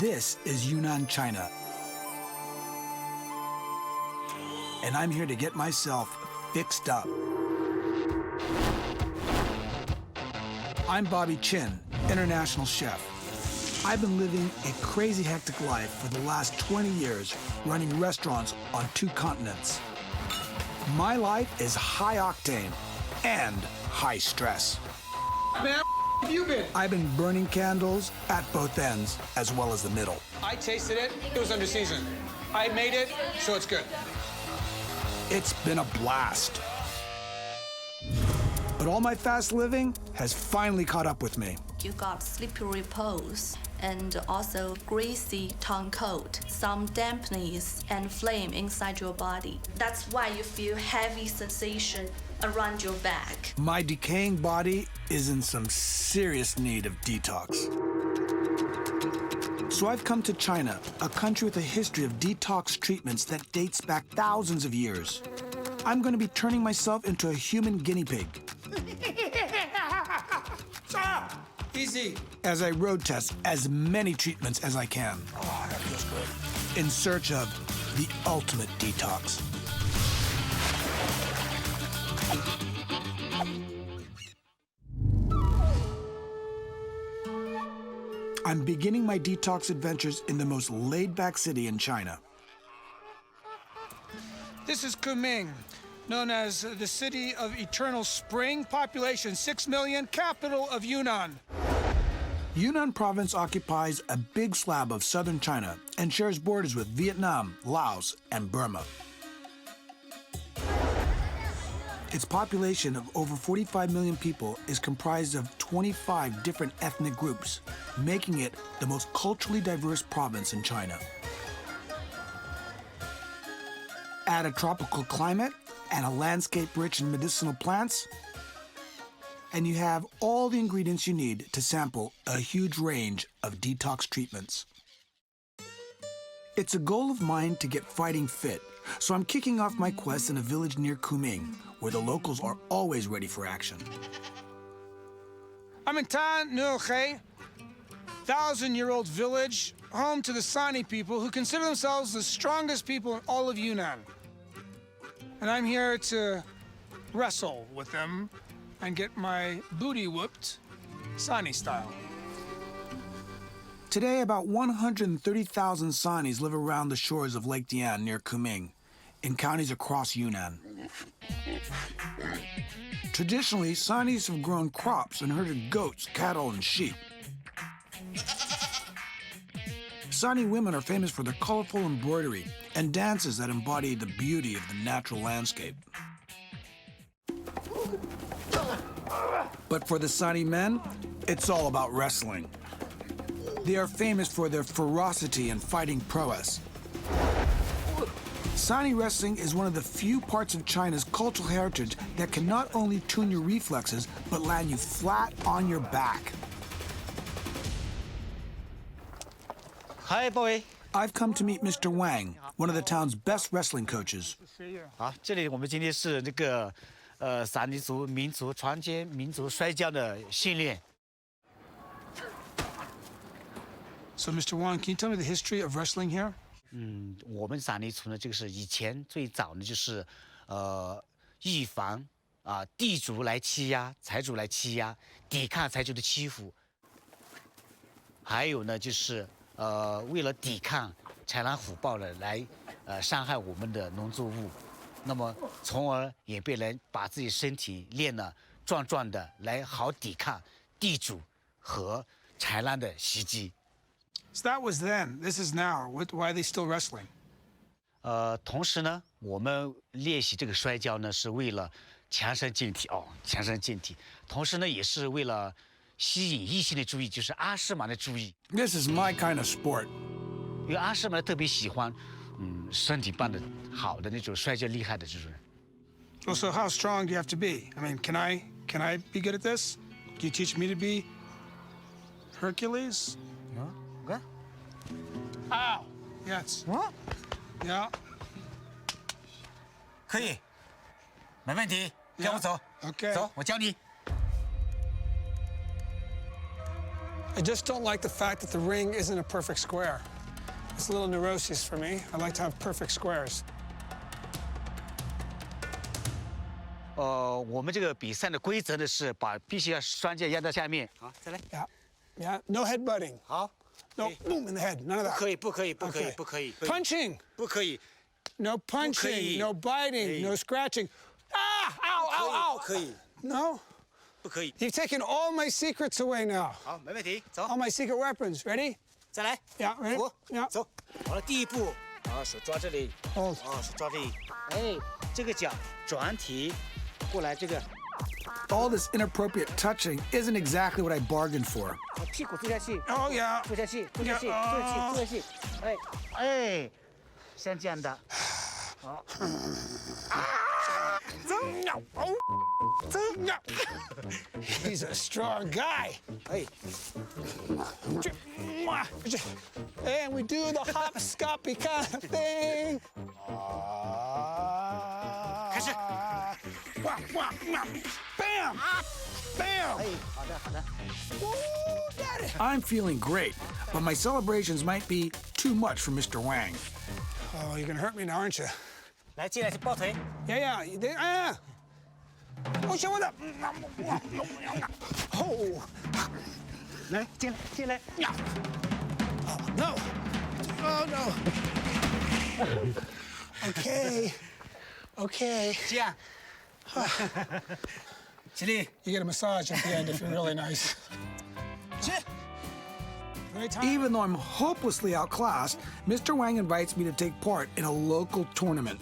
This is Yunnan, China. And I'm here to get myself fixed up. I'm Bobby Chen, international chef. I've been living a crazy hectic life for the last 20 years, running restaurants on 2 continents. My life is high octane and high stress. Man, where have you been? I've been burning candles at both ends, as well as the middle. I tasted it. It was under seasoned. I made it, so it's good. It's been a blast. But all my fast living has finally caught up with me. You got slippery pose and also greasy tongue coat, some dampness and flame inside your body. That's why you feel heavy sensation around your back. My decaying body is in some serious need of detox. So I've come to China, a country with a history of detox treatments that dates back thousands of years. I'm going to be turning myself into a human guinea pig. Stop! Easy. As I road test as many treatments as I can. Oh, that feels good. In search of the ultimate detox. I'm beginning my detox adventures in the most laid-back city in China. This is Kunming, known as the city of eternal spring, population 6 million, capital of Yunnan. Yunnan province occupies a big slab of southern China and shares borders with Vietnam, Laos, and Burma. Its population of over 45 million people is comprised of 25 different ethnic groups, making it the most culturally diverse province in China. Add a tropical climate and a landscape rich in medicinal plants, and you have all the ingredients you need to sample a huge range of detox treatments. It's a goal of mine to get fighting fit, so I'm kicking off my quest in a village near Kunming, where the locals are always ready for action. I'm in Tan Nuo Khe, 1,000-year-old village, home to the Sani people who consider themselves the strongest people in all of Yunnan. And I'm here to wrestle with them and get my booty whooped Sani style. Today, about 130,000 Sanis live around the shores of Lake Dian near Kunming, in counties across Yunnan. Traditionally, Sanis have grown crops and herded goats, cattle, and sheep. Sani women are famous for their colorful embroidery and dances that embody the beauty of the natural landscape. But for the Sani men, it's all about wrestling. They are famous for their ferocity and fighting prowess. Sani wrestling is one of the few parts of China's cultural heritage that can not only tune your reflexes, but land you flat on your back. Hi, boy. I've come to meet Mr. Wang, one of the town's best wrestling coaches. 好，这里我们今天是那个萨尼族民族传接民族摔跤的训练。 So, Mr. Wang, can you tell me the history of wrestling here? 我们萨尼族呢，这个是以前最早呢，就是预防地主来欺压、财主来欺压，抵抗财主的欺负。还有呢，就是为了抵抗豺狼虎豹的来伤害我们的农作物，那么从而演变来把自己身体练得壮壮的，来好抵抗地主和豺狼的袭击。 So that was then. This is now. Why are they still wrestling? 同时呢，我们练习这个摔跤呢，是为了强身健体哦，强身健体。同时呢，也是为了吸引异性的注意，就是阿诗玛的注意。 This is my kind of sport. 因为阿诗玛特别喜欢，身体棒的好的那种摔跤厉害的这种人。 Well, so how strong do you have to be? I mean, can I be good at this? Can you teach me to be Hercules? Okay. Ow! Yes. What? Yeah. 可以，没问题，跟我走。 Okay. 走，我教你。I just don't like the fact that the ring isn't a perfect square. It's a little neurosis for me. I like to have perfect squares. 我们这个比赛的规则呢是必须要双肩压到下面。好，再来。Yeah, yeah. No headbutting. 好。No boom in the head. None of that. 不可以。 Punching. 不可以。No punching. No biting. No scratching. Ah! Ow! Ow! Ow! 不可以。No. 不可以。 You've taken all my secrets away now. 好，没问题，走。 All my secret weapons. Ready? 再来。 Yeah. Ready? 扶。 Yeah. 走。好了，第一步，好，手抓这里。 Hold. 手抓这里。哎，这个脚转体过来，这个。 All this inappropriate touching isn't exactly what I bargained for. 屁股坐下去。 Oh yeah. 坐下去。哎，像这样的。好。He's a strong guy. 哎。 And we do the hopscotchy kind of thing. 开始。 Bam! Bam! 哎，好的。 Ooh, got it. I'm feeling great, but my celebrations might be too much for Mr. Wang. Oh, you're gonna hurt me now, aren't you? 来，进来是抱腿。 Yeah. Ah. Oh, shit, what up? Oh. 来，进来。 Oh, no. Oh, no. Okay. 这样。起立。 You get a massage at the end if you're really nice. Even though I'm hopelessly outclassed, Mr. Wang invites me to take part in a local tournament.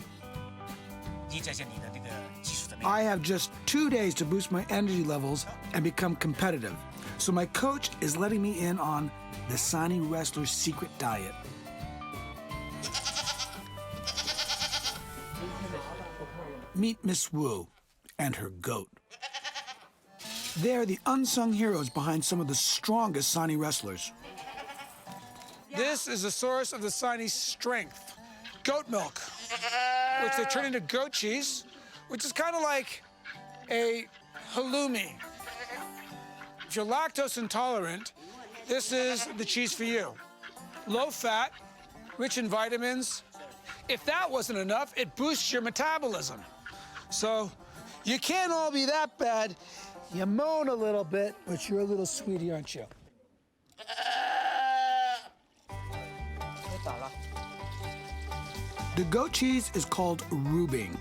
你展现你的这个技术怎么样？ I have just 2 days to boost my energy levels and become competitive. So my coach is letting me in on the Sani wrestler's secret diet. Meet Miss Wu and her goat. They're the unsung heroes behind some of the strongest Sani wrestlers. This is the source of the Chinese strength. Goat milk, which they turn into goat cheese, which is kind of like a halloumi. If you're lactose intolerant, this is the cheese for you. Low fat, rich in vitamins. If that wasn't enough, it boosts your metabolism. So you can't all be that bad. You moan a little bit, but you're a little sweetie, aren't you? 打了。 The goat cheese is called rubing,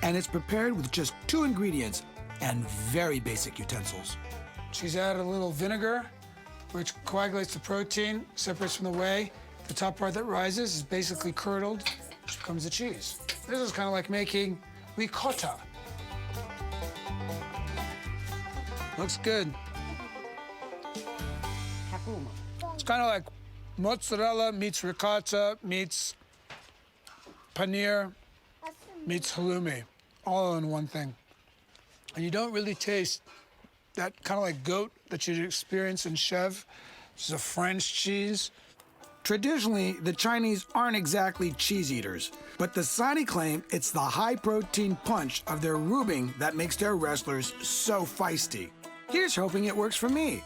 and it's prepared with just 2 ingredients and very basic utensils. She's added a little vinegar, which coagulates the protein, separates from the whey. The top part that rises is basically curdled, which becomes the cheese. This is kind of like making ricotta. Looks good. It's kind of like mozzarella meets ricotta meets paneer meets halloumi, all in one thing. And you don't really taste that kind of like goat that you'd experience in Chev. This is a French cheese. Traditionally, the Chinese aren't exactly cheese eaters, but the Sani claim it's the high-protein punch of their rubing that makes their wrestlers so feisty. Here's hoping it works for me.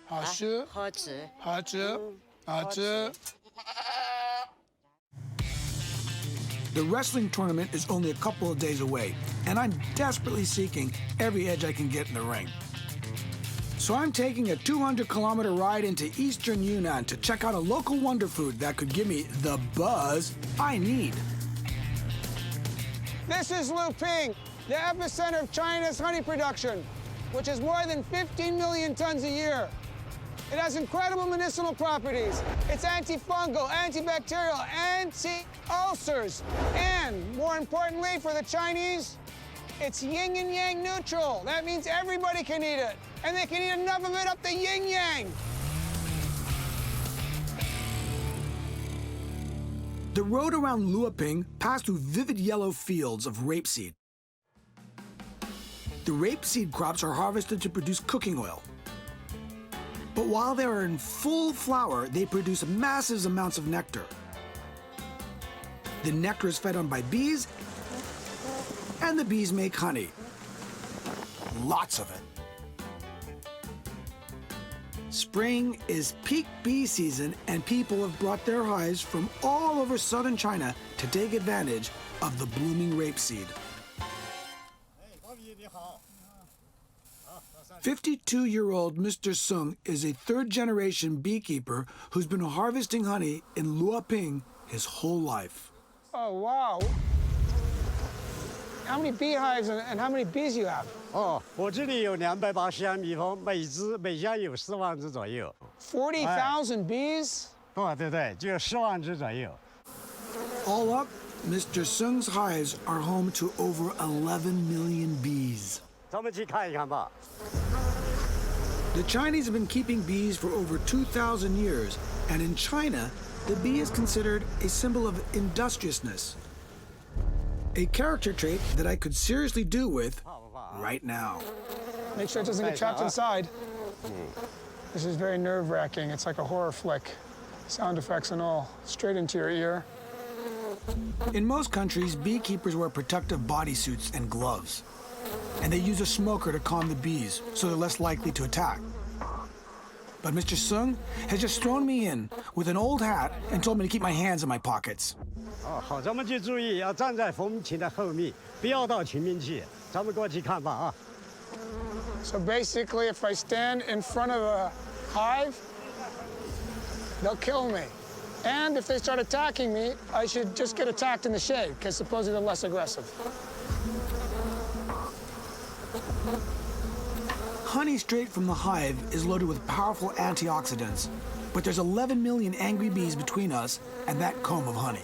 好吃，好吃。好吃，好吃。 The wrestling tournament is only a couple of days away, and I'm desperately seeking every edge I can get in the ring. So I'm taking a 200-kilometer ride into eastern Yunnan to check out a local wonder food that could give me the buzz I need. This is Luping, the epicenter of China's honey production, which is more than 15 million tons a year. It has incredible medicinal properties. It's antifungal, antibacterial, anti-ulcers. And more importantly for the Chinese, it's yin and yang neutral. That means everybody can eat it. And they can eat enough of it up the yin yang. The road around Luoping passed through vivid yellow fields of rapeseed. The rapeseed crops are harvested to produce cooking oil. But while they are in full flower, they produce massive amounts of nectar. The nectar is fed on by bees, and the bees make honey. Lots of it. Spring is peak bee season, and people have brought their hives from all over southern China to take advantage of the blooming rapeseed. 52-year-old Mr. Sung is a third-generation beekeeper who's been harvesting honey in Luoping his whole life. Oh, wow. How many beehives and how many bees you have? 我这里有280箱蜜蜂，每箱有4万只左右。40,000 bees? 对，就10万只左右。 All up, Mr. Sung's hives are home to over 11 million bees. 咱们去看一看吧。 The Chinese have been keeping bees for over 2,000 years, and in China, the bee is considered a symbol of industriousness. A character trait that I could seriously do with right now. Make sure it doesn't get trapped inside. This is very nerve-wracking. It's like a horror flick. Sound effects and all, straight into your ear. In most countries, beekeepers wear protective bodysuits and gloves. And they use a smoker to calm the bees, so they're less likely to attack. But Mr. Sung has just thrown me in with an old hat and told me to keep my hands in my pockets. 好，咱们就注意要站在蜂群的后面，不要到前面去。咱们过去看吧啊。 So basically, if I stand in front of a hive, they'll kill me. And if they start attacking me, I should just get attacked in the shade, because supposedly they're less aggressive. Honey straight from the hive is loaded with powerful antioxidants, but there's 11 million angry bees between us and that comb of honey.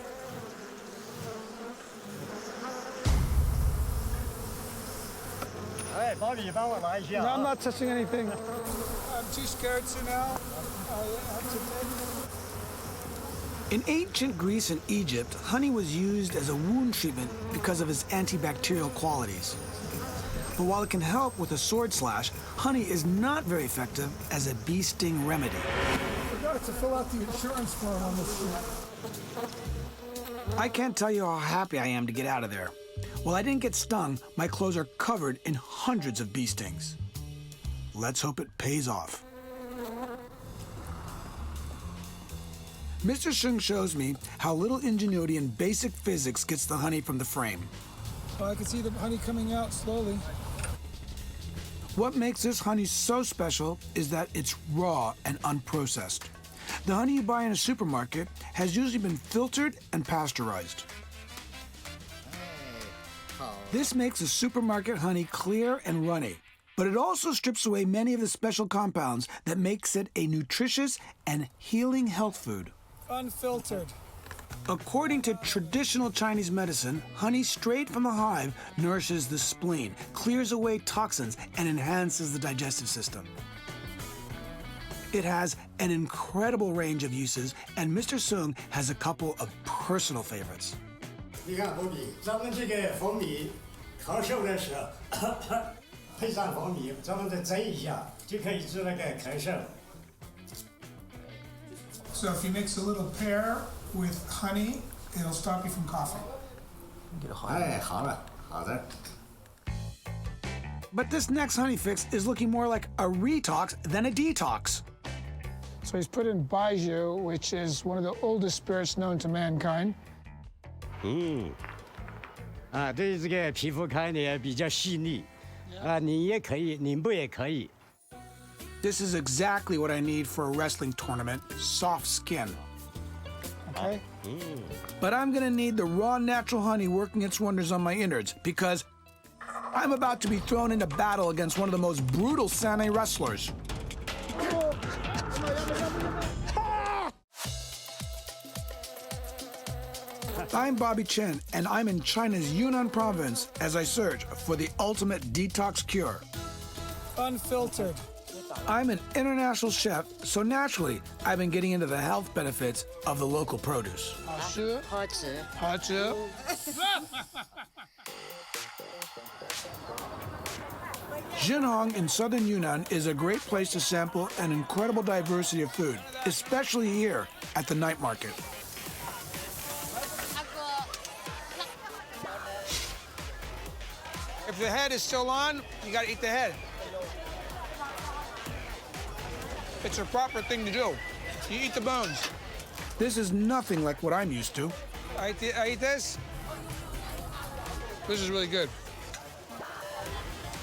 I'm not touching anything. I'm too scared to now. In ancient Greece and Egypt, honey was used as a wound treatment because of its antibacterial qualities. But while it can help with a sword slash, honey is not very effective as a bee sting remedy. I forgot to fill out the insurance form on this shit. I can't tell you how happy I am to get out of there. While I didn't get stung, my clothes are covered in hundreds of bee stings. Let's hope it pays off. Mr. Sung shows me how little ingenuity in basic physics gets the honey from the frame. Well, I can see the honey coming out slowly. What makes this honey so special is that it's raw and unprocessed. The honey you buy in a supermarket has usually been filtered and pasteurized. This makes the supermarket honey clear and runny, but it also strips away many of the special compounds that makes it a nutritious and healing health food. Unfiltered. According to traditional Chinese medicine, honey straight from the hive nourishes the spleen, clears away toxins, and enhances the digestive system. It has an incredible range of uses, and Mr. Sung has a couple of personal favorites. 你看，波比，咱们这个蜂蜜烤熟的时候，配上蜂蜜，咱们再蒸一下，就可以治那个咳嗽。 So if you mix a little pear with honey, it'll stop you from coughing. 哎，好了，好的。 But this next honey fix is looking more like a retox than a detox. So he's put in baijiu, which is one of the oldest spirits known to mankind. 对这个皮肤开呢比较细腻，你也可以，拧部也可以。 This is exactly what I need for a wrestling tournament, soft skin. Okay? But I'm gonna need the raw natural honey working its wonders on my innards because I'm about to be thrown into battle against one of the most brutal Sane wrestlers. I'm Bobby Chen, and I'm in China's Yunnan province as I search for the ultimate detox cure. Unfiltered. I'm an international chef, so naturally, I've been getting into the health benefits of the local produce. Jinhong in southern Yunnan is a great place to sample an incredible diversity of food, especially here at the night market. If the head is still on, you gotta eat the head. It's a proper thing to do. You eat the bones. This is nothing like what I'm used to. I eat this. This is really good.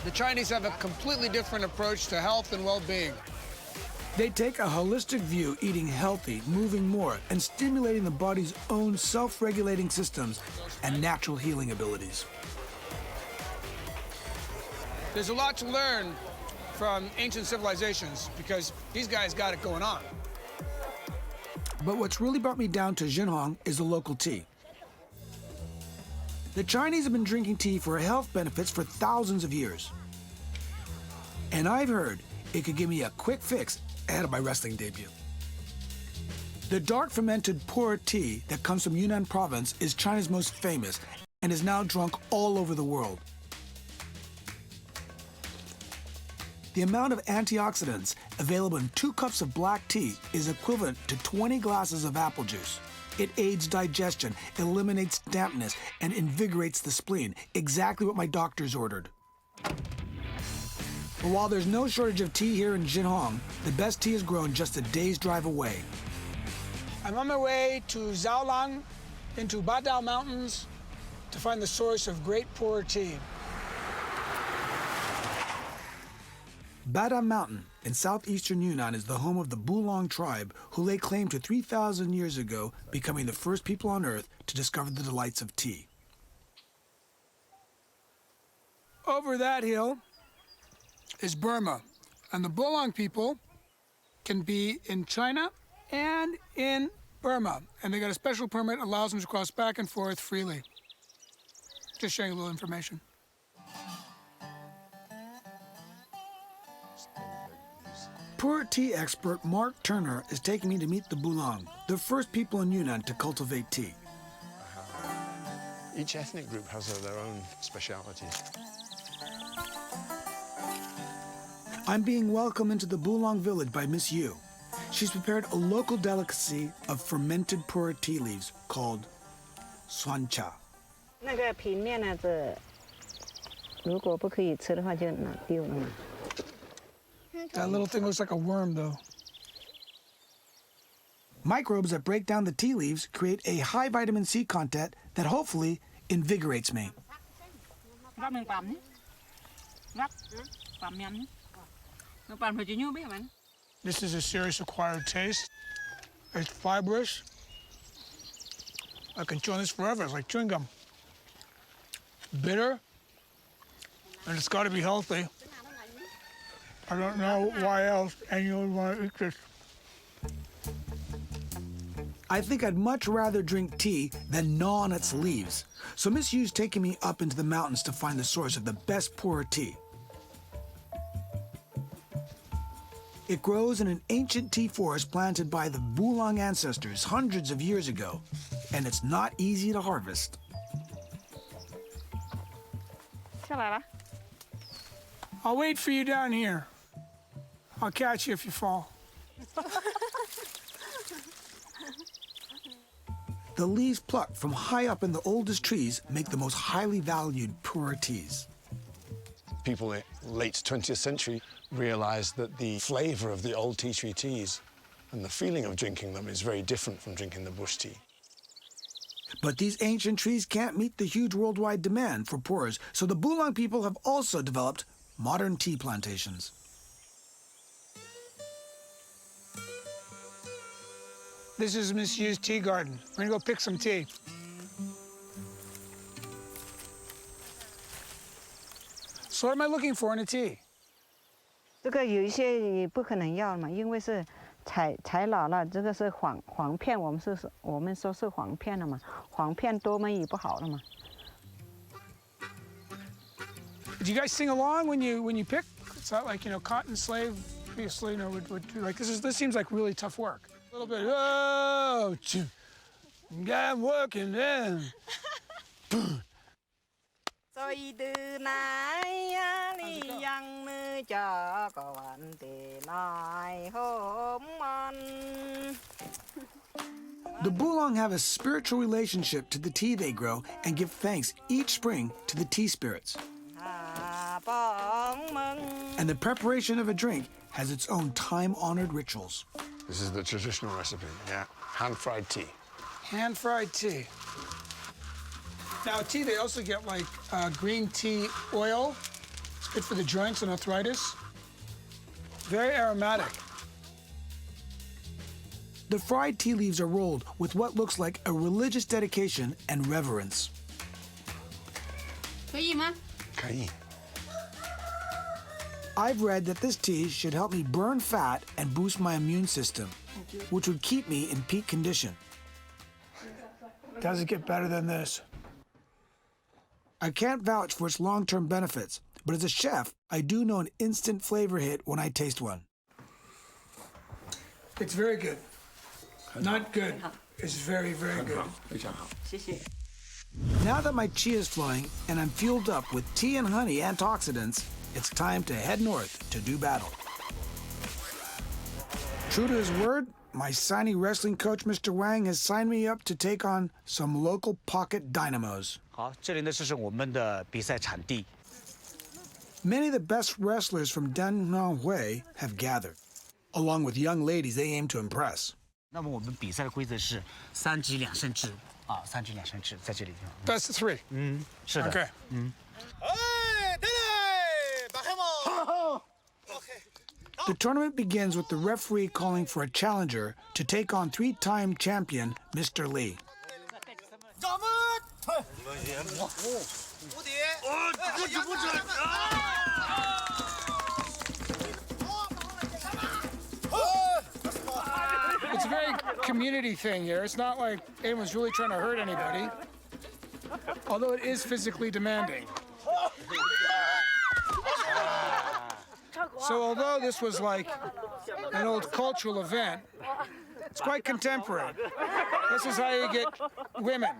The Chinese have a completely different approach to health and well-being. They take a holistic view, eating healthy, moving more, and stimulating the body's own self-regulating systems and natural healing abilities. There's a lot to learn from ancient civilizations because these guys got it going on. But what's really brought me down to Jinhong is the local tea. The Chinese have been drinking tea for health benefits for thousands of years. And I've heard it could give me a quick fix ahead of my wrestling debut. The dark fermented pu'er tea that comes from Yunnan province is China's most famous and is now drunk all over the world. The amount of antioxidants available in 2 cups of black tea is equivalent to 20 glasses of apple juice. It aids digestion, eliminates dampness, and invigorates the spleen, exactly what my doctors ordered. But while there's no shortage of tea here in Jinhong, the best tea is grown just a day's drive away. I'm on my way to Zhaolang into Badao Mountains to find the source of great pu'er tea. Badam Mountain in southeastern Yunnan is the home of the Bulong tribe, who lay claim to 3,000 years ago, becoming the first people on Earth to discover the delights of tea. Over that hill is Burma, and the Bulong people can be in China and in Burma, and they got a special permit that allows them to cross back and forth freely. Just sharing a little information. Pu'er tea expert Mark Turner is taking me to meet the Bulong, the first people in Yunnan to cultivate tea. Each ethnic group has their own specialities. I'm being welcomed into the Bulong village by Miss Yu. She's prepared a local delicacy of fermented pu'er tea leaves called suan cha. 那个平面呢，如果不可以吃的话，就拿丢了嘛。 That little thing looks like a worm, though. Microbes that break down the tea leaves create a high vitamin C content that hopefully invigorates me. This is a serious acquired taste. It's fibrous. I can chew on this forever. It's like chewing gum. Bitter. And it's got to be healthy. I don't know why else anyone would want to eat this. I think I'd much rather drink tea than gnaw on its leaves. So Miss Yu's taking me up into the mountains to find the source of the best pu'er tea. It grows in an ancient tea forest planted by the Bulong ancestors hundreds of years ago, and it's not easy to harvest. I'll wait for you down here. I'll catch you if you fall. The leaves plucked from high up in the oldest trees make the most highly valued pu'er teas. People in the late 20th century realized that the flavor of the old tea tree teas and the feeling of drinking them is very different from drinking the bush tea. But these ancient trees can't meet the huge worldwide demand for pu'ers, so the Bulong people have also developed modern tea plantations. This is Miss Yu's tea garden. We're gonna go pick some tea. So what am I looking for in a tea? 这个有一些也不可能要嘛，因为是采老了，这个是黄片，我们说是黄片了嘛，黄片多嘛也不好了嘛。Do you guys sing along when you pick? It's not like, you know, cotton slave, be a slave, you know, would do like this seems like really tough work. A little bit. Oh, I'm working in. 所以的来呀，你ยังมือจากวันเดนายหอมมัน The Bulong have a spiritual relationship to the tea they grow and give thanks each spring to the tea spirits. And the preparation of a drink has its own time-honored rituals. This is the traditional recipe, yeah. Hand-fried tea. Hand-fried tea. Now, tea, they also get like green tea oil. It's good for the joints and arthritis. Very aromatic. The fried tea leaves are rolled with what looks like a religious dedication and reverence. 可以吗？可以. I've read that this tea should help me burn fat and boost my immune system, which would keep me in peak condition. Does it get better than this? I can't vouch for its long-term benefits, but as a chef, I do know an instant flavor hit when I taste one. It's very good. Not good. It's very, very good. 非常好. 谢谢。 Now that my chi is flowing and I'm fueled up with tea and honey antioxidants, it's time to head north to do battle. True to his word, my Sani wrestling coach, Mr. Wang, has signed me up to take on some local pocket dynamos. 好，这里呢就是我们的比赛场地。 Many of the best wrestlers from Danhui have gathered, along with young ladies they aim to impress. 那么我们比赛的规则是3局2胜制啊，3局2胜制在这里。 Best of 3. 是的。 Okay. The tournament begins with the referee calling for a challenger to take on 3-time champion Mr. Lee. It's a very community thing here. It's not like anyone's really trying to hurt anybody, although it is physically demanding. So although this was like an old cultural event, it's quite contemporary. This is how you get women.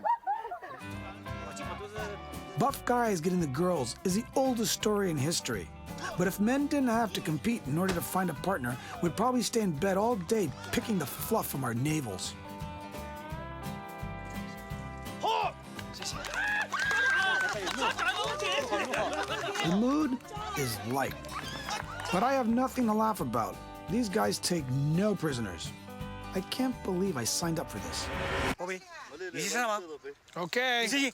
Buff guys getting the girls is the oldest story in history. But if men didn't have to compete in order to find a partner, we'd probably stay in bed all day picking the fluff from our navels. The mood is light. But I have nothing to laugh about. These guys take no prisoners. I can't believe I signed up for this. 波比，你先上吗？ Okay.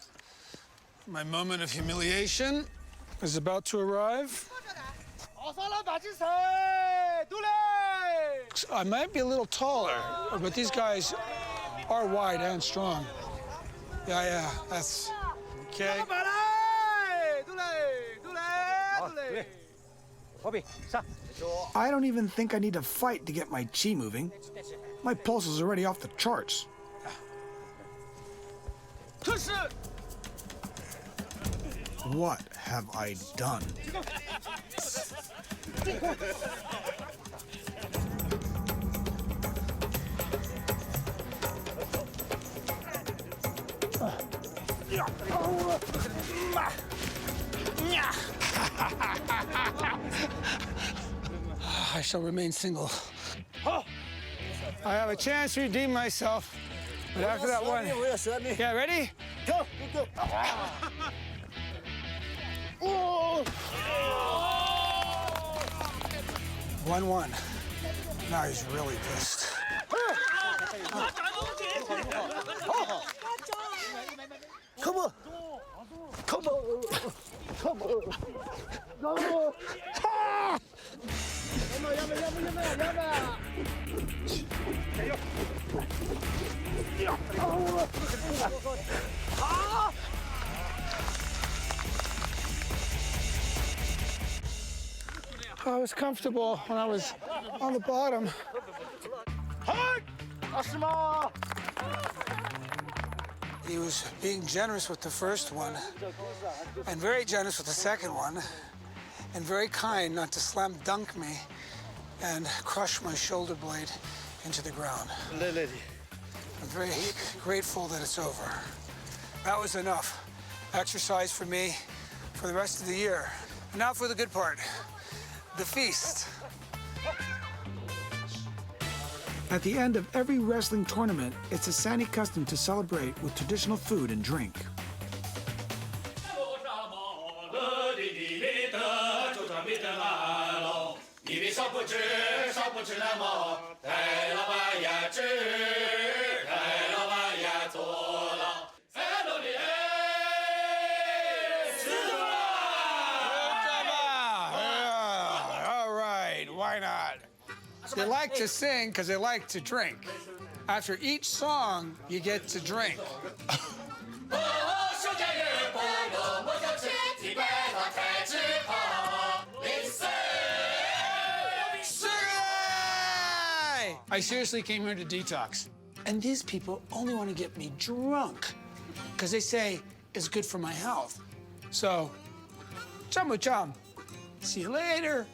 My moment of humiliation is about to arrive. I might be a little taller, but these guys are wide and strong. Yeah, that's okay. 波比上。 I don't even think I need to fight to get my chi moving. My pulse is already off the charts. What have I done? I shall remain single. I have a chance to redeem myself, but after that one... Yeah, ready? Go! 1-1. Now he's really pissed. Come on! Come on! Come on! I was comfortable when I was on the bottom. He was being generous with the first one, and very generous with the second one, and very kind not to slam dunk me and crush my shoulder blade into the ground. I'm very grateful that it's over. That was enough exercise for me for the rest of the year. And now for the good part, the feast. At the end of every wrestling tournament, it's a Sani custom to celebrate with traditional food and drink. All right, why not? They like to sing because they like to drink. After each song, you get to drink. I seriously came here to detox. And these people only want to get me drunk because they say it's good for my health. So, chum. See you later.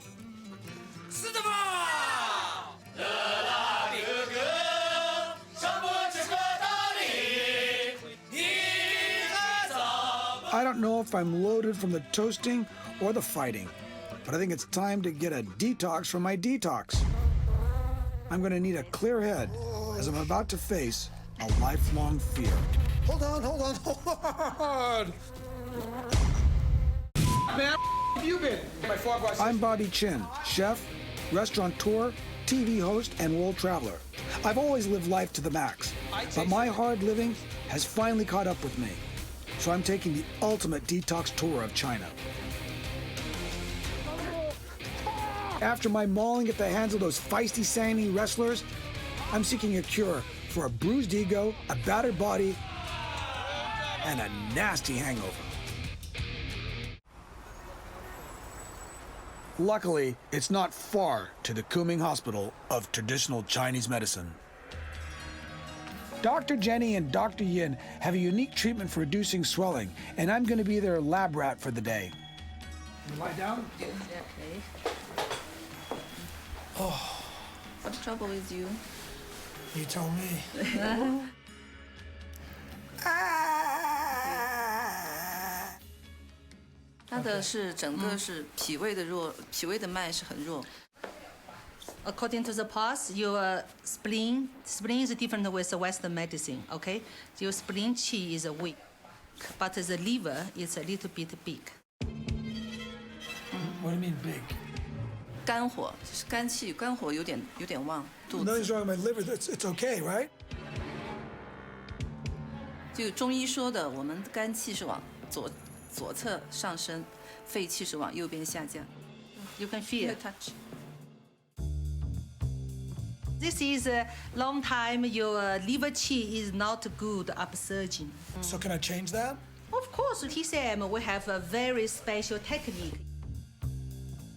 I don't know if I'm loaded from the toasting or the fighting, but I think it's time to get a detox from my detox. I'm going to need a clear head as I'm about to face a lifelong fear. Hold on. Man, where have you been? My frog watch. I'm Bobby Chen, chef, restaurateur, TV host, and world traveler. I've always lived life to the max, but my hard living has finally caught up with me. So I'm taking the ultimate detox tour of China. After my mauling at the hands of those feisty Sani wrestlers, I'm seeking a cure for a bruised ego, a battered body, and a nasty hangover. Luckily, it's not far to the Kunming Hospital of Traditional Chinese Medicine. Dr. Jenny and Dr. Yin have a unique treatment for reducing swelling, and I'm going to be their lab rat for the day. You lie down? Okay. What's the trouble with you? You tell me. 它的是整个是脾胃的弱，脾胃的脉是很弱。According to the past, your spleen is different with the Western medicine, okay? Your spleen qi is weak, but the liver is a little bit big. What do you mean big? 肝火就是肝气，肝火有点旺，肚 Nothing's 子。 wrong with my liver. It's okay, right? 就中医说的，我们肝气是往左侧上升，肺气是往右边下降。 You can feel. touch. This is a long time your liver qi is not good upsurging. So can I change that? Of course, TCM we have a very special technique.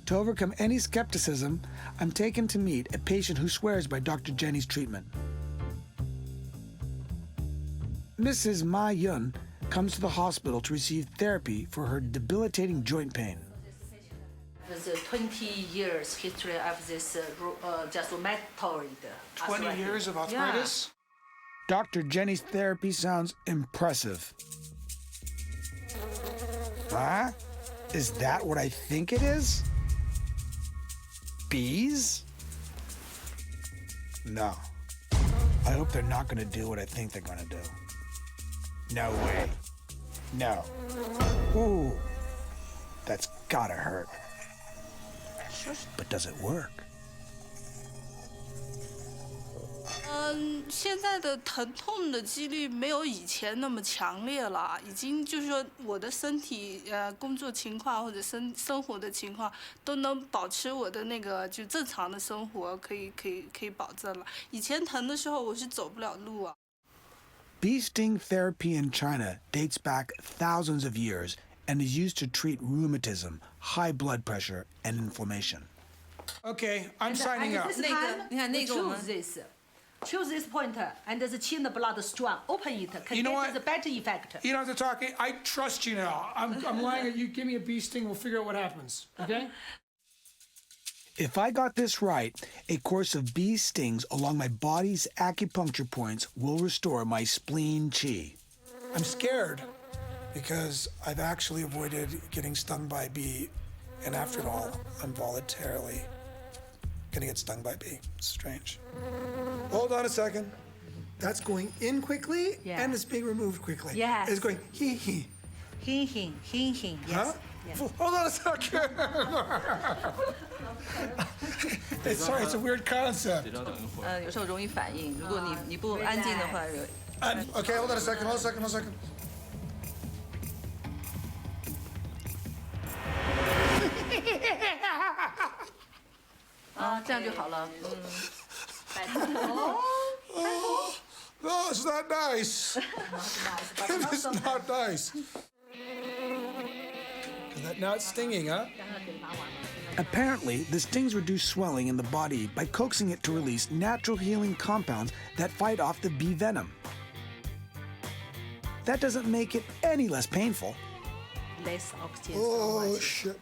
To overcome any skepticism, I'm taken to meet a patient who swears by Dr. Jenny's treatment. Mrs. Ma Yun comes to the hospital to receive therapy for her debilitating joint pain. The 20 years history of this just rheumatoid 20 arthritis. years of arthritis? Dr. Jenny's therapy sounds impressive. Huh? Is that what I think it is? Bees? No. I hope they're not gonna do what I think they're gonna do. No way. No. Ooh. That's gotta hurt. But does it work? 现在的疼痛的几率没有以前那么强烈了，已经就是说我的身体工作情况或者生活的情况都能保持我的那个就正常的生活，可以保证了。以前疼的时候我是走不了路啊。 Bee sting therapy in China dates back thousands of years and is used to treat rheumatism, high blood pressure, and inflammation. Okay, I'm signing up. 那个你看那个我们 Choose this point and the chin blood strong. Open it. Can You know get what? the better effect. You don't have to talk. I trust you now. I'm lying. You give me a bee sting, we'll figure out what happens. Okay? If I got this right, a course of bee stings along my body's acupuncture points will restore my spleen qi. I'm scared because I've actually avoided getting stung by a bee, and after it all, I'm voluntarily gonna get stung by a bee. It's strange. Hold on a second. That's going in quickly, Yeah. and it's being removed quickly. Yes. It's going hee. Hin. Yes. Huh? Yes. Hold on a second. It's sorry, it's a weird concept. 有时候容易反应，如果你不安静的话，Okay, hold on a second, hold on a second, hold on a second. 啊，这样就好了。No, it's not nice. It's not nice. Now it's stinging, huh? Apparently, the stings reduce swelling in the body by coaxing it to release natural healing compounds that fight off the bee venom. That doesn't make it any less painful. Less oxygen. Oh, shit.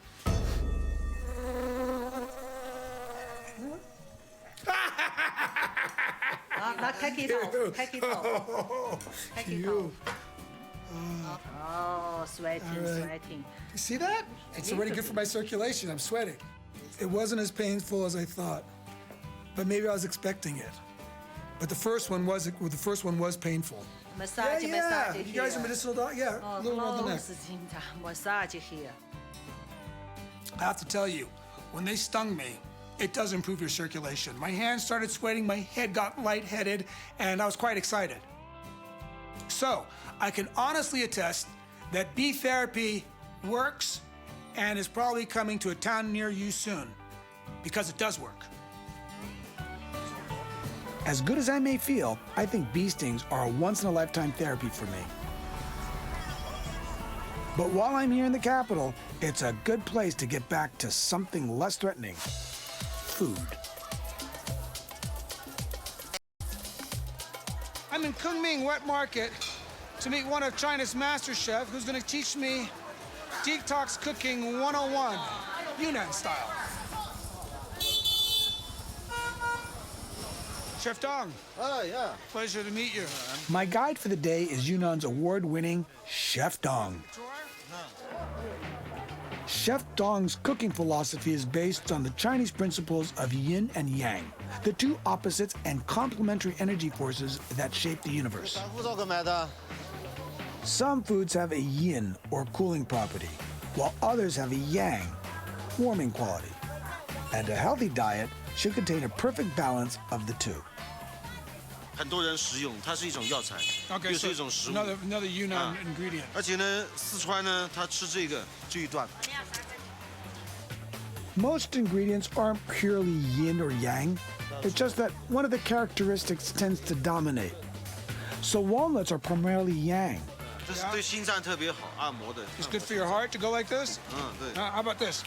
Now take it off. Take it off. Take it off. Oh, sweating, sweating. You see that? It's already good for my circulation. I'm sweating. It wasn't as painful as I thought, but maybe I was expecting it. But the first one was painful. Massage, Yeah, massage you here. guys are medicinal dog. Yeah, a little around the neck. Massage here. I have to tell you, when they stung me, it does improve your circulation. My hands started sweating, my head got lightheaded, and I was quite excited. So, I can honestly attest that bee therapy works and is probably coming to a town near you soon, because it does work. As good as I may feel, I think bee stings are a once-in-a-lifetime therapy for me. But while I'm here in the capital, it's a good place to get back to something less threatening. Food. I'm in Kunming Wet Market to meet one of China's master chefs who's going to teach me detox cooking 101, Yunnan style. Chef Dong. Oh, yeah. Pleasure to meet you. My guide for the day is Yunnan's award-winning Chef Dong. Chef Dong's cooking philosophy is based on the Chinese principles of yin and yang, the two opposites and complementary energy forces that shape the universe. Some foods have a yin, or cooling property, while others have a yang, warming quality. And a healthy diet should contain a perfect balance of the two. 很多人食用，它是一种药材， Okay, 又 so 是一种食物。 another Yunnan ingredient. 而且呢，四川呢，他吃这一段。 Most ingredients aren't purely yin or yang. It's just that one of the characteristics tends to dominate. So walnuts are primarily yang. 这是对心脏特别好，按摩的。 It's good for your heart to go like this? 对。 How about this?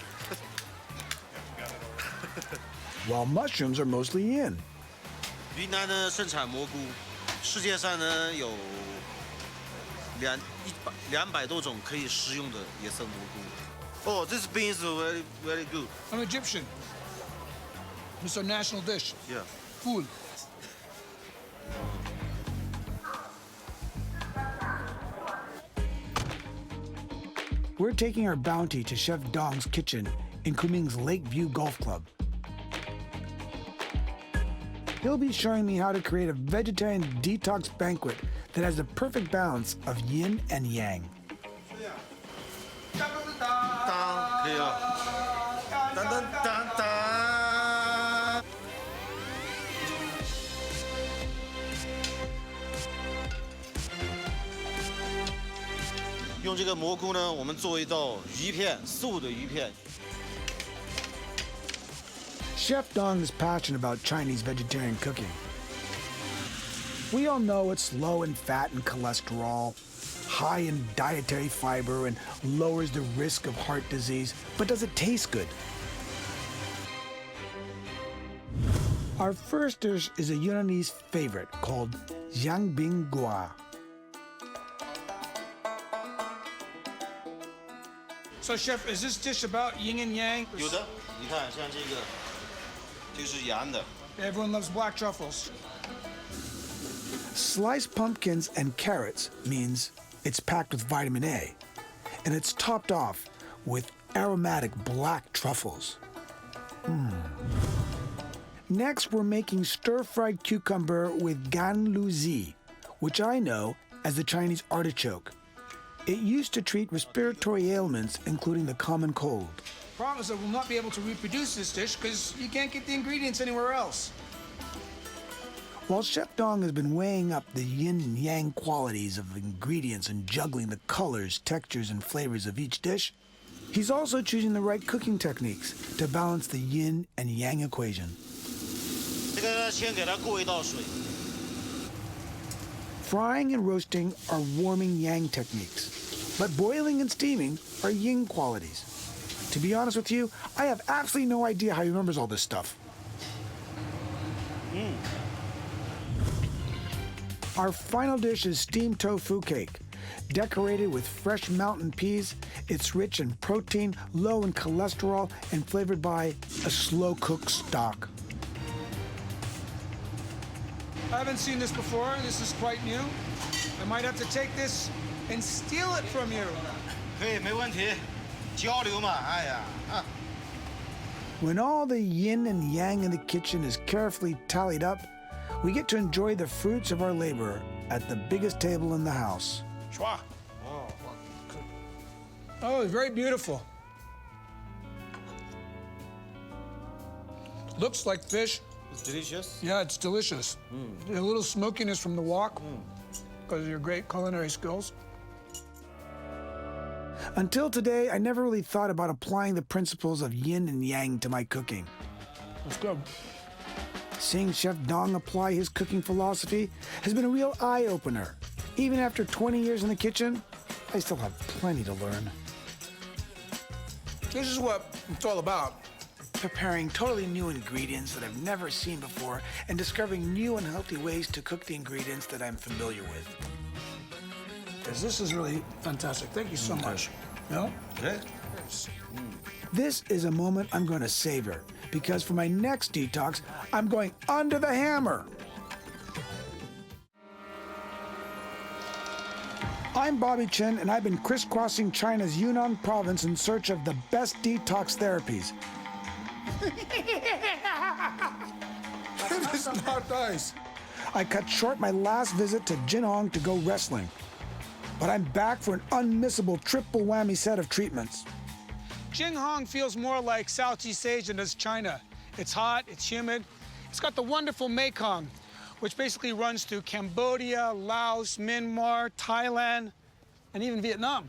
While mushrooms are mostly yin. 云南呢盛产蘑菇，世界上呢有200多种可以食用的野生蘑菇。Oh, this bean is very, very good. I'm Egyptian. It's our national dish. Yeah. Food. We're taking our bounty to Chef Dong's kitchen in Kunming's Lakeview Golf Club. He'll be showing me how to create a vegetarian detox banquet that has the perfect balance of yin and yang. 当可以了，当当当当。用这个蘑菇呢，我们做一道鱼片，素的鱼片。 Chef Dong is passionate about Chinese vegetarian cooking. We all know it's low in fat and cholesterol, high in dietary fiber, and lowers the risk of heart disease. But does it taste good? Our first dish is a Yunnanese favorite called Jiangbing Gua. So, Chef, is this dish about yin and yang? 有的，你看像这个，这是洋的。 Everyone loves black truffles. Sliced pumpkins and carrots means it's packed with vitamin A, and it's topped off with aromatic black truffles. Next, we're making stir-fried cucumber with gan lu zi, which I know as the Chinese artichoke. It used to treat respiratory ailments, including the common cold. problem is that we'll not be able to reproduce this dish because you can't get the ingredients anywhere else. While Chef Dong has been weighing up the yin and yang qualities of ingredients and juggling the colors, textures, and flavors of each dish, he's also choosing the right cooking techniques to balance the yin and yang equation. 这个先给它过一道水。 Frying and roasting are warming yang techniques, but boiling and steaming are yin qualities. To be honest with you, I have absolutely no idea how he remembers all this stuff. Our final dish is steamed tofu cake. Decorated with fresh mountain peas, it's rich in protein, low in cholesterol, and flavored by a slow-cooked stock. I haven't seen this before. This is quite new. I might have to take this and steal it from you. 可以，没问题，交流嘛，哎呀，啊。 When all the yin and yang in the kitchen is carefully tallied up, we get to enjoy the fruits of our labor at the biggest table in the house. Schwa. Oh, very beautiful. Looks like fish. It's delicious. Yeah, it's delicious. A little smokiness from the wok because of your great culinary skills. Until today, I never really thought about applying the principles of yin and yang to my cooking. That's good. Seeing Chef Dong apply his cooking philosophy has been a real eye-opener. Even after 20 years in the kitchen, I still have plenty to learn. This is what it's all about. Preparing totally new ingredients that I've never seen before and discovering new and healthy ways to cook the ingredients that I'm familiar with. This is really fantastic. Thank you so much. No? Okay. This is a moment I'm going to savor because for my next detox, I'm going under the hammer. I'm Bobby Chen, and I've been crisscrossing China's Yunnan province in search of the best detox therapies. This is not nice. I cut short my last visit to Jinhong to go wrestling. But I'm back for an unmissable triple whammy set of treatments. Jinhong feels more like Southeast Asia than does China. It's hot, it's humid. It's got the wonderful Mekong, which basically runs through Cambodia, Laos, Myanmar, Thailand, and even Vietnam.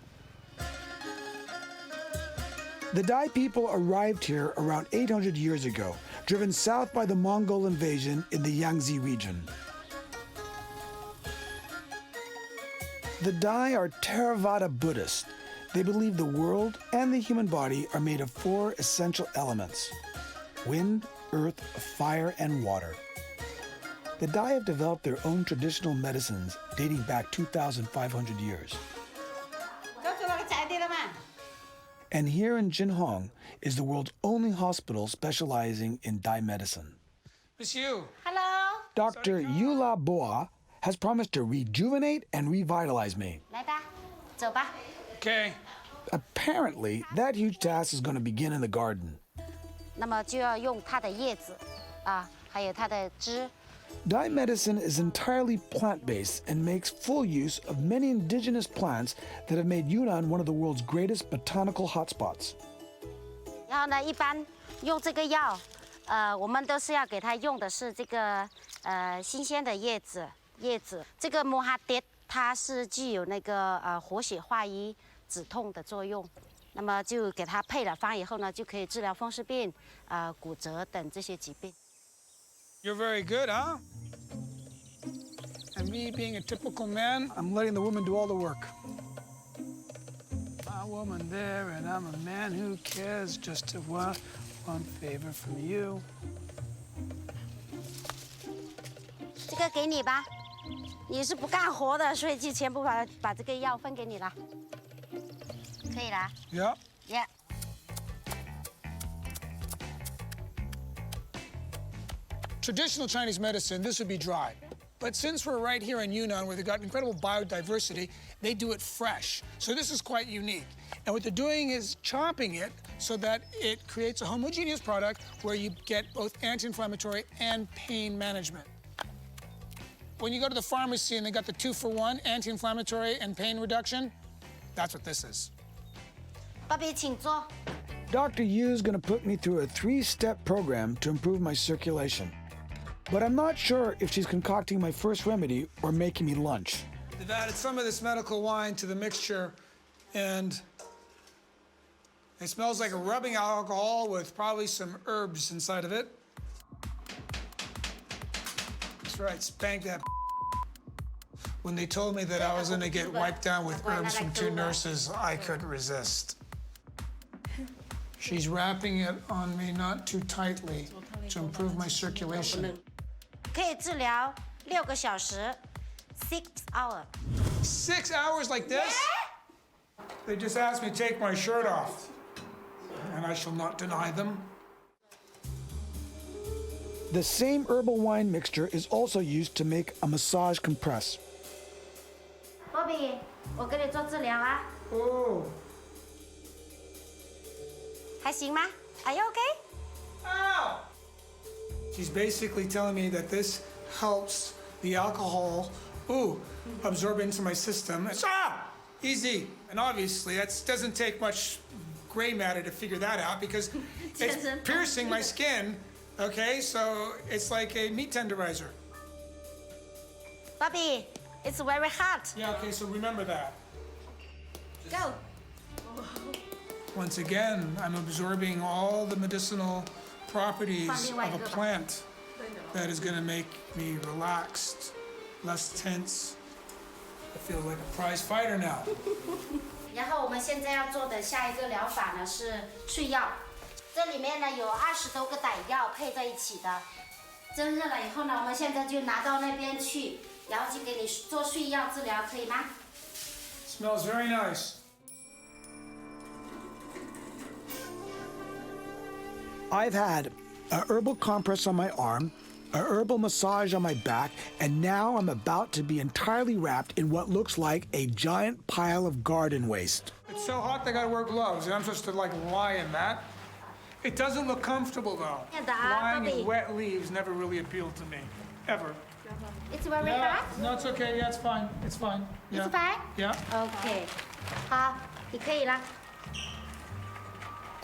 The Dai people arrived here around 800 years ago, driven south by the Mongol invasion in the Yangtze region. The Dai are Theravada Buddhists. They believe the world and the human body are made of 4 essential elements: wind, earth, fire, and water. The Dai have developed their own traditional medicines dating back 2,500 years. And here in Jinhong is the world's only hospital specializing in Dai medicine. Miss Yu. Hello. Dr. Yula Boa has promised to rejuvenate and revitalize me. Okay. Apparently, that huge task is going to begin in the garden. 那么就要用它的叶子啊，还有它的枝。 Dai medicine is entirely plant-based and makes full use of many indigenous plants that have made Yunnan one of the world's greatest botanical hotspots. 然后呢，一般用这个药，我们都是要给它用的是这个新鲜的叶子。这个摩哈蝶它是具有那个活血化瘀、止痛的作用。那么就给它配了方以后呢，就可以治疗风湿病、骨折等这些疾病。 You're very good, huh? And me being a typical man, I'm letting the woman do all the work. A woman there, and I'm a man who cares just to want one favor from you. 这个给你吧，你是不干活的，所以就全部把这个药分给你了，可以啦。Yeah. Yeah. Traditional Chinese medicine, this would be dry. But since we're right here in Yunnan, where they've got incredible biodiversity, they do it fresh. So this is quite unique. And what they're doing is chopping it so that it creates a homogeneous product where you get both anti-inflammatory and pain management. When you go to the pharmacy and they got the 2-for-1, anti-inflammatory and pain reduction, that's what this is. 爸比，请坐。Dr. Yu's gonna put me through a 3-step program to improve my circulation. But I'm not sure if she's concocting my first remedy or making me lunch. They've added some of this medical wine to the mixture, and it smells like a rubbing alcohol with probably some herbs inside of it. That's right, spank that. When they told me that I was gonna get wiped down with herbs from 2 nurses, I couldn't resist. She's wrapping it on me not too tightly to improve my circulation. 可以治疗6个小时 6 hours. 6 hours like this? They just asked me to take my shirt off, and I shall not deny them. The same herbal wine mixture is also used to make a massage compress. Bobby, 我给你做治疗啊。 Oh. 还行吗？ Are you okay? Ow! She's basically telling me that this helps the alcohol, absorb into my system. Easy. And obviously, that doesn't take much gray matter to figure that out because it's piercing my skin. Okay, so it's like a meat tenderizer. Bobby, it's very hot. Yeah, okay, so remember that. Go. Once again, I'm absorbing all the medicinal properties of a plant that is going to make me relaxed, less tense. I feel like a prize fighter now. 然后我们现在要做的下一个疗法呢是睡药，这里面呢有20多个歹药配在一起的。蒸热了以后呢，我们现在就拿到那边去，然后就给你做睡药治疗，可以吗？ Smells very nice. I've had a herbal compress on my arm, a herbal massage on my back, and now I'm about to be entirely wrapped in what looks like a giant pile of garden waste. It's so hot they gotta wear gloves, and I'm supposed to like lie in that. It doesn't look comfortable though. Lying in wet leaves never really appealed to me, ever. It's very hot. No, it's okay. Yeah, it's fine. It's fine. Yeah. It's fine. Yeah. Okay. 好，你可以了。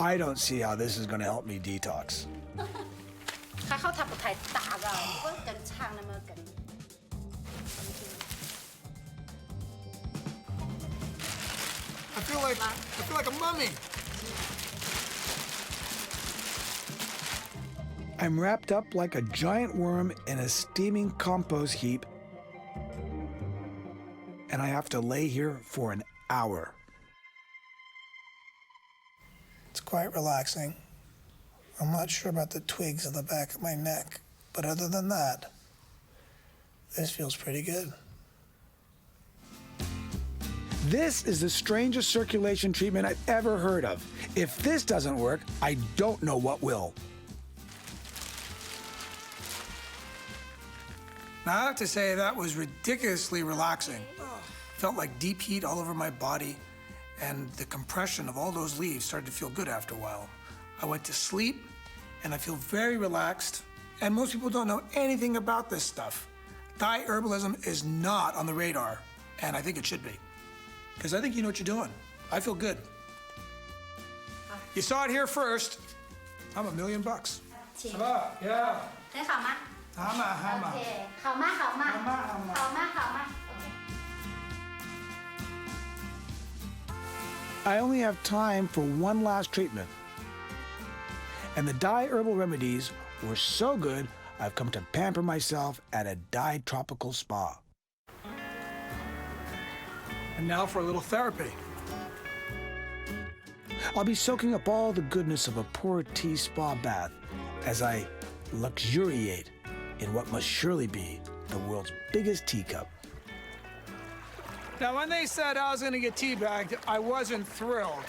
I don't see how this is going to help me detox. 还好它不太大个，不更长那么更。I feel like a mummy. I'm wrapped up like a giant worm in a steaming compost heap, and I have to lay here for an hour. It's quite relaxing. I'm not sure about the twigs on the back of my neck, but other than that, this feels pretty good. This is the strangest circulation treatment I've ever heard of. If this doesn't work, I don't know what will. Now, I have to say that was ridiculously relaxing. Felt like deep heat all over my body, and the compression of all those leaves started to feel good after a while. I went to sleep, and I feel very relaxed, and most people don't know anything about this stuff. Thai herbalism is not on the radar, and I think it should be, because I think you know what you're doing. I feel good. You saw it here first. I'm $1 million. Yeah. 很好吗？ OK， 好吗？好吗？好吗？好吗？ I only have time for one last treatment. And the Thai herbal remedies were so good, I've come to pamper myself at a Thai tropical spa. And now for a little therapy. I'll be soaking up all the goodness of a poor tea spa bath as I luxuriate in what must surely be the world's biggest teacup. Now, when they said I was going to get teabagged, I wasn't thrilled.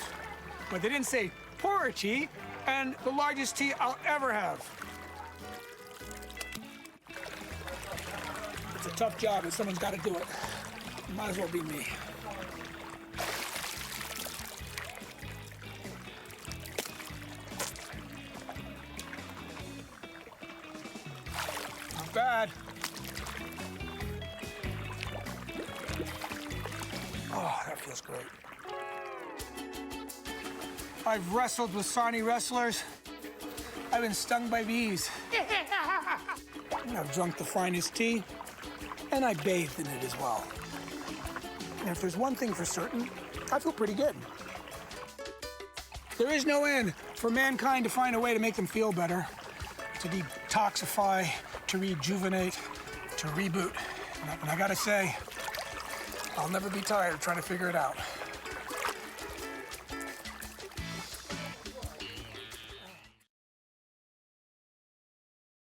But they didn't say pour tea, and the largest tea I'll ever have. It's a tough job, and someone's got to do it. Might as well be me. Not bad. Oh, that feels great. I've wrestled with Sani wrestlers. I've been stung by bees. And I've drunk the finest tea, and I bathed in it as well. And if there's one thing for certain, I feel pretty good. There is no end for mankind to find a way to make them feel better, to detoxify, to rejuvenate, to reboot. And I gotta say, I'll never be tired of trying to figure it out.